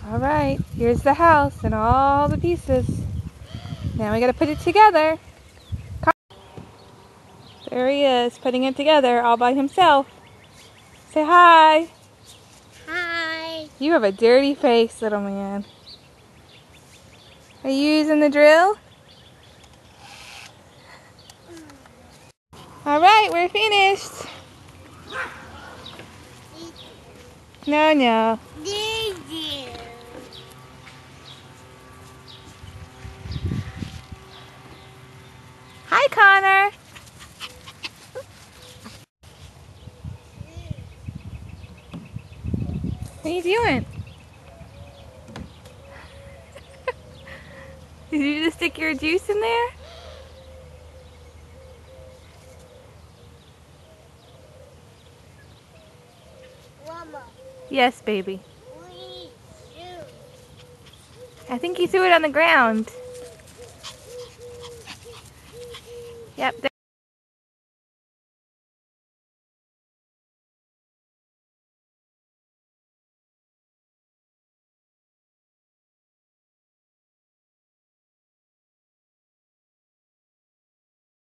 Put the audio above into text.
Alright, here's the house and all the pieces. Now we gotta put it together. There he is, putting it together all by himself. Say hi. Hi. You have a dirty face, little man. Are you using the drill? Alright, we're finished. No, no. Hi, Connor. What are you doing? Did you just stick your juice in there? Mama. Yes, baby. I think you threw it on the ground. Yep.